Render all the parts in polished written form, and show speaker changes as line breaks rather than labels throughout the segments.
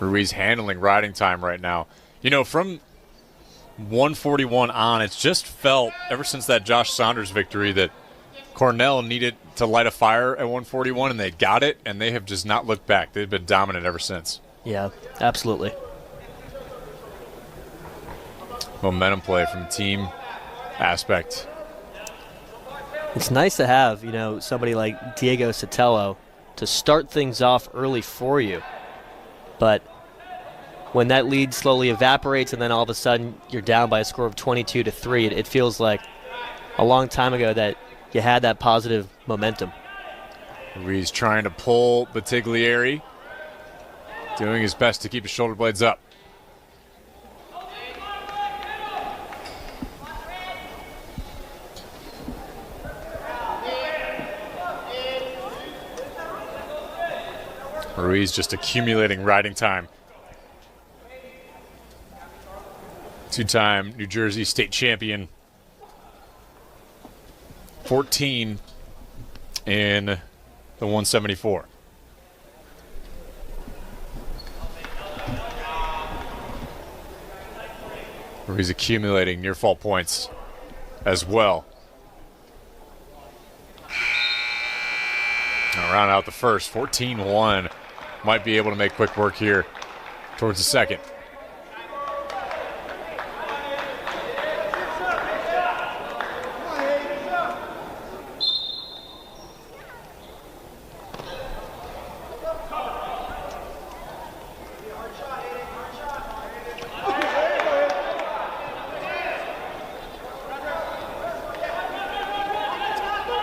Ruiz handling riding time right now. You know, from 141 on, it's just felt, ever since that Josh Saunders victory, that Cornell needed to light a fire at 141, and they got it, and they have just not looked back. They've been dominant ever since.
Yeah, absolutely.
Momentum play from the team aspect.
It's nice to have, you know, somebody like Diego Sotelo to start things off early for you. But when that lead slowly evaporates and then all of a sudden you're down by a score of 22-3, it feels like a long time ago that you had that positive momentum.
Ruiz trying to pull Bottiglieri, doing his best to keep his shoulder blades up. Ruiz just accumulating riding time. Two-time New Jersey state champion. 14 in the 174. Ruiz accumulating near-fall points as well. Now round out the first, 14-1. Might be able to make quick work here towards the second.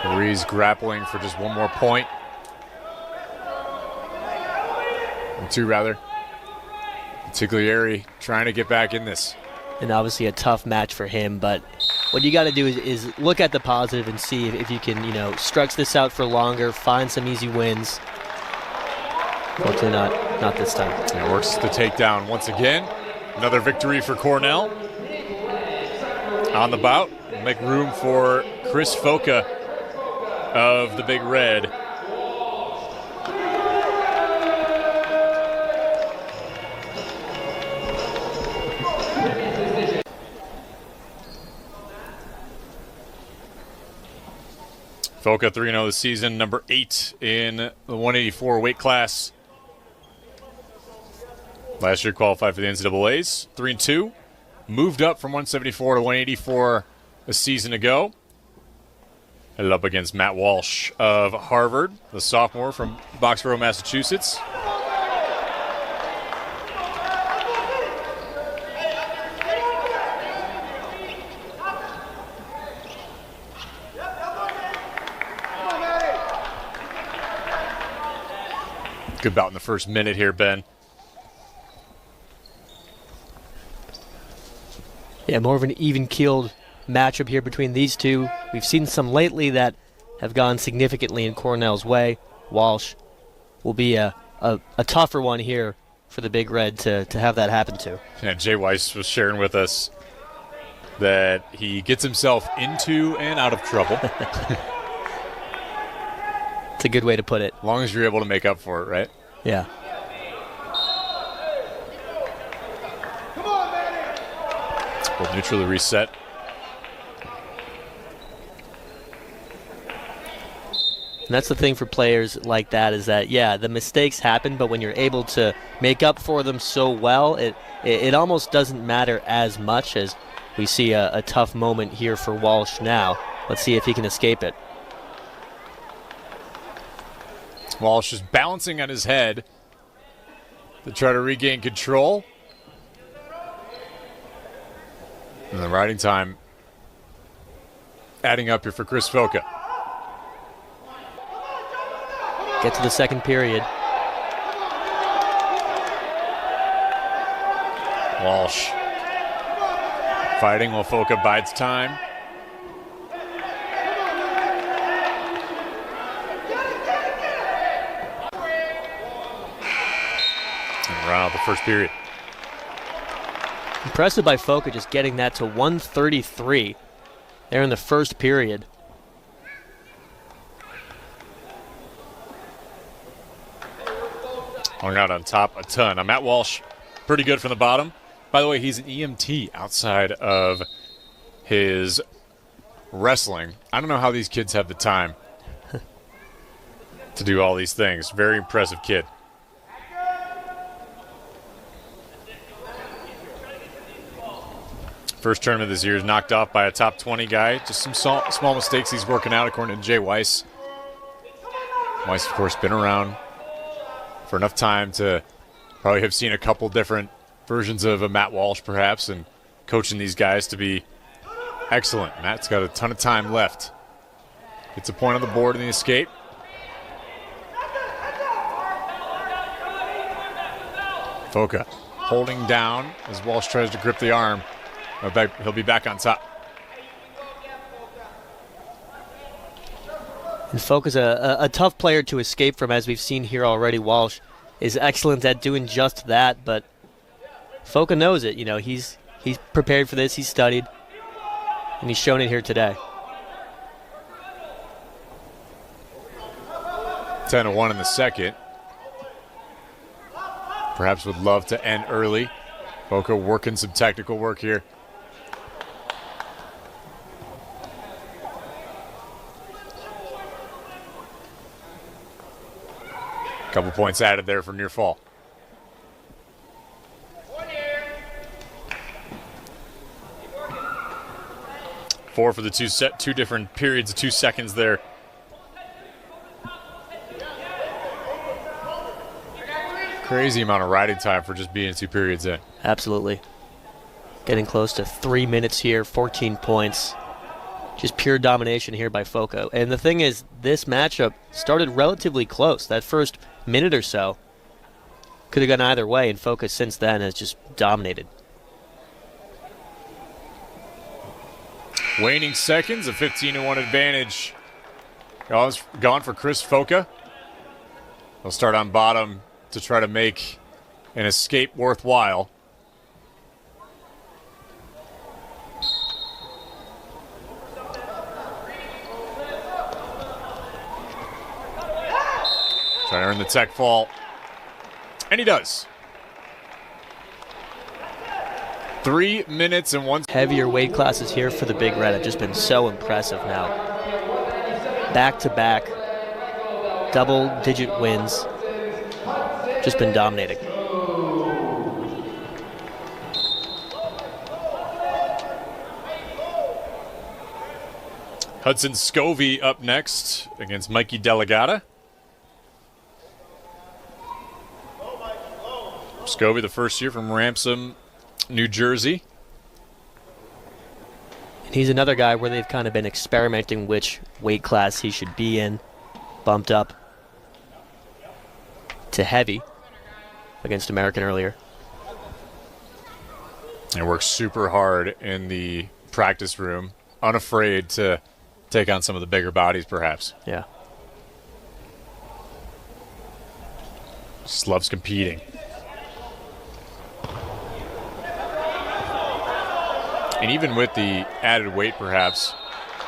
Ruiz grappling for just one more point. Two, rather. Bottiglieri trying to get back in this.
And obviously a tough match for him, but what you got to do is look at the positive and see if you can, you know, stretch this out for longer, find some easy wins. Hopefully not this time.
It works the takedown once again. Another victory for Cornell. On the bout, make room for Chris Foca of the Big Red. Foca 3-0 this season, number 8 in the 184 weight class. Last year qualified for the NCAAs, 3-2. Moved up from 174 to 184 a season ago. Headed up against Matt Walsh of Harvard, the sophomore from Boxborough, Massachusetts. Good bout in the first minute here, Ben.
Yeah, more of an even-keeled matchup here between these two. We've seen some lately that have gone significantly in Cornell's way. Walsh will be a tougher one here for the Big Red to have that happen to.
Yeah, Jay Weiss was sharing with us that he gets himself into and out of trouble.
It's a good way to put it.
As long as you're able to make up for it, right?
Yeah.
Well, neutrally reset.
And that's the thing for players like that is that, yeah, the mistakes happen, but when you're able to make up for them so well, it almost doesn't matter as much as we see a tough moment here for Walsh now. Let's see if he can escape it.
Walsh is balancing on his head to try to regain control. And the riding time adding up here for Chris Foca.
Get to the second period.
Walsh fighting while Foca bides time. And round out the first period.
Impressive by Foca just getting that to 133 there in the first period.
Hung out on top a ton. Now, Matt Walsh, pretty good from the bottom. By the way, he's an EMT outside of his wrestling. I don't know how these kids have the time to do all these things. Very impressive kid. First tournament this year is knocked off by a top 20 guy. Just some small mistakes he's working out, according to Jay Weiss. Weiss, of course, been around for enough time to probably have seen a couple different versions of a Matt Walsh, perhaps, and coaching these guys to be excellent. Matt's got a ton of time left. Gets a point on the board in the escape. Foca holding down as Walsh tries to grip the arm. He'll be back on top.
And Foca's a tough player to escape from, as we've seen here already. Walsh is excellent at doing just that, but Foca knows it. You know, he's prepared for this. He's studied, and he's shown it here today.
10-1 in the second. Perhaps would love to end early. Foca working some technical work here. Couple points added there for near fall. Four for the two different periods of 2 seconds there. Crazy amount of riding time for just being 2 periods in.
Absolutely. Getting close to 3 minutes here, 14 points. Just pure domination here by Foca. And the thing is, this matchup started relatively close. That first minute or so could have gone either way, and Foca since then has just dominated.
Waning seconds, a 15-1 advantage. Gone for Chris Foca. He'll start on bottom to try to make an escape worthwhile. Trying to earn the tech fall. And he does. 3 minutes and 1 second.
Heavier weight classes here for the Big Red have just been so impressive now. Back-to-back, double-digit wins. Just been dominating.
Hudson Scovey up next against Mikey Delegata. Scovey, the first year from Ransom, New Jersey.
And he's another guy where they've kind of been experimenting which weight class he should be in. Bumped up to heavy against American earlier.
And works super hard in the practice room, unafraid to take on some of the bigger bodies, perhaps.
Yeah.
Just loves competing. And even with the added weight, perhaps,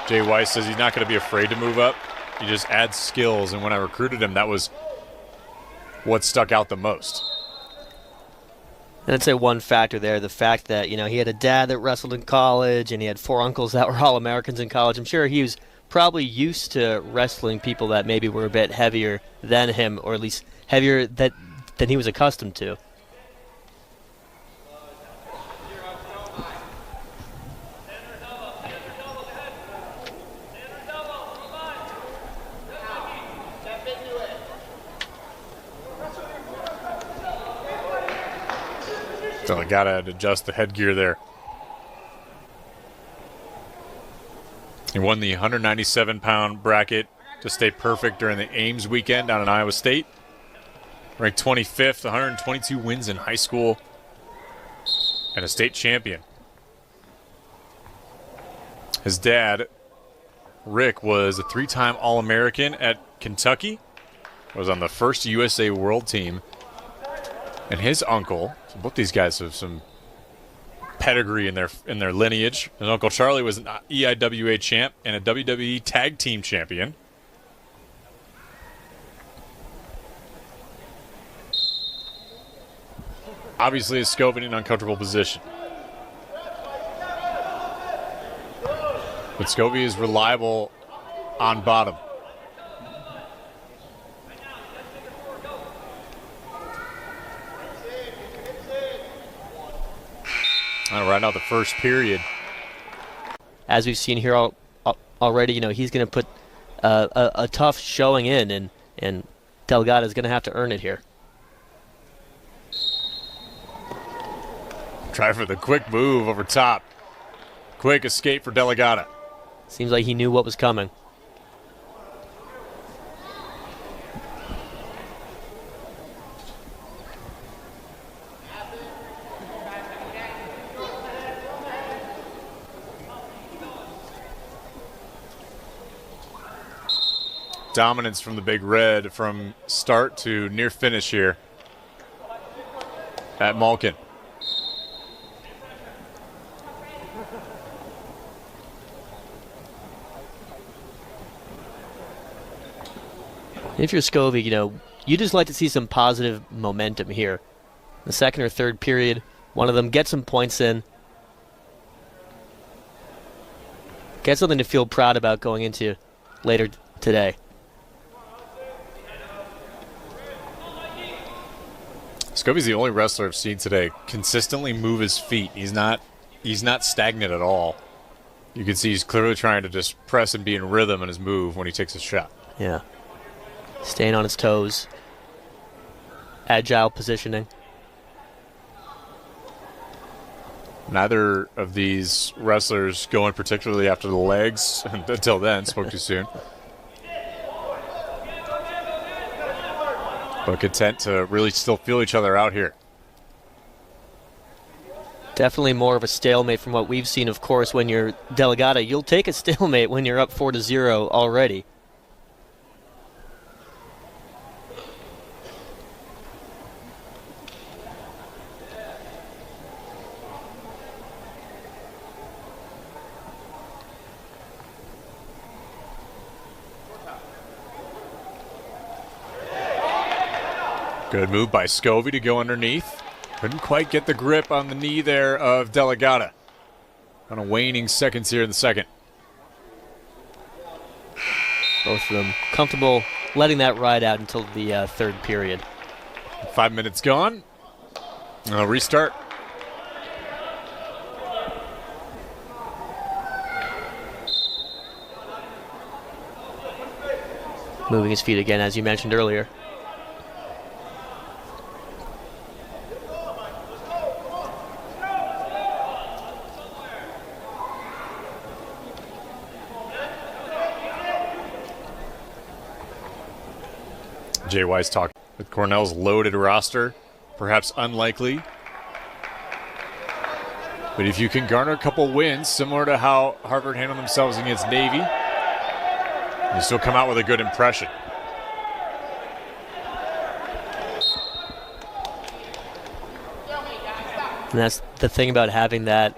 Jay Weiss says he's not going to be afraid to move up. He just adds skills, and when I recruited him, that was what stuck out the most.
And I'd say one factor there, the fact that, you know, he had a dad that wrestled in college and he had 4 uncles that were All-Americans in college. I'm sure he was probably used to wrestling people that maybe were a bit heavier than him, or at least heavier than he was accustomed to.
So I gotta adjust the headgear there. He won the 197-pound bracket to stay perfect during the Ames weekend down in Iowa State. Ranked 25th, 122 wins in high school, and a state champion. His dad, Rick, was a 3-time All-American at Kentucky, was on the first USA World Team, and his uncle, so both these guys have some pedigree in their lineage. His uncle Charlie was an EIWA champ and a WWE Tag Team champion. Obviously, is Scovey in an uncomfortable position. But Scovey is reliable on bottom. Right now, the first period.
As we've seen here already, he's going to put a tough showing in, and Delgado is going to have to earn it here.
Try for the quick move over top. Quick escape for Delgado.
Seems like he knew what was coming.
Dominance from the Big Red from start to near finish here at Malkin.
If you're Scovey, you just like to see some positive momentum here. The second or third period, one of them get some points in. Get something to feel proud about going into later today.
Scovey's the only wrestler I've seen today consistently move his feet. He's not stagnant at all. You can see he's clearly trying to just press and be in rhythm in his move when he takes a shot.
Yeah. Staying on his toes. Agile positioning.
Neither of these wrestlers going particularly after the legs until then. Spoke too soon. But content to really still feel each other out here.
Definitely more of a stalemate from what we've seen, of course, when you're Delgado. You'll take a stalemate when you're up 4-0 already.
Good move by Scovey to go underneath. Couldn't quite get the grip on the knee there of Delgado. On a waning seconds here in the second.
Both of them comfortable letting that ride out until the third period.
5 minutes gone. Restart.
Moving his feet again, as you mentioned earlier.
Jay Weiss talked with Cornell's loaded roster. Perhaps unlikely. But if you can garner a couple wins, similar to how Harvard handled themselves against Navy, you still come out with a good impression.
And that's the thing about having that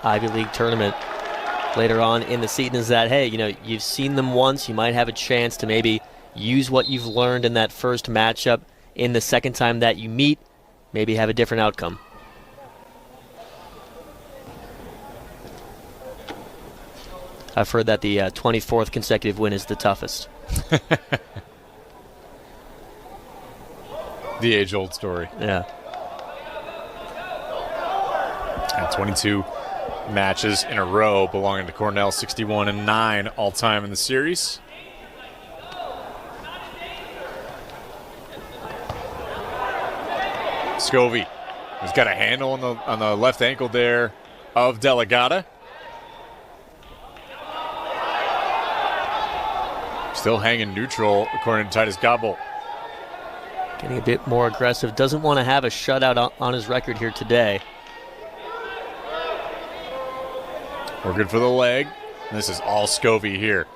Ivy League tournament later on in the season is that, hey, you've seen them once. You might have a chance to maybe use what you've learned in that first matchup in the second time that you meet, maybe have a different outcome. I've heard that the 24th consecutive win is the toughest.
The age-old story.
Yeah.
And 22 matches in a row belonging to Cornell, 61-9 all-time in the series. Scovey has got a handle on the left ankle there of Delgado. Still hanging neutral according to Titus Gobble.
Getting a bit more aggressive. Doesn't want to have a shutout on his record here today.
We're good for the leg. This is all Scovey here.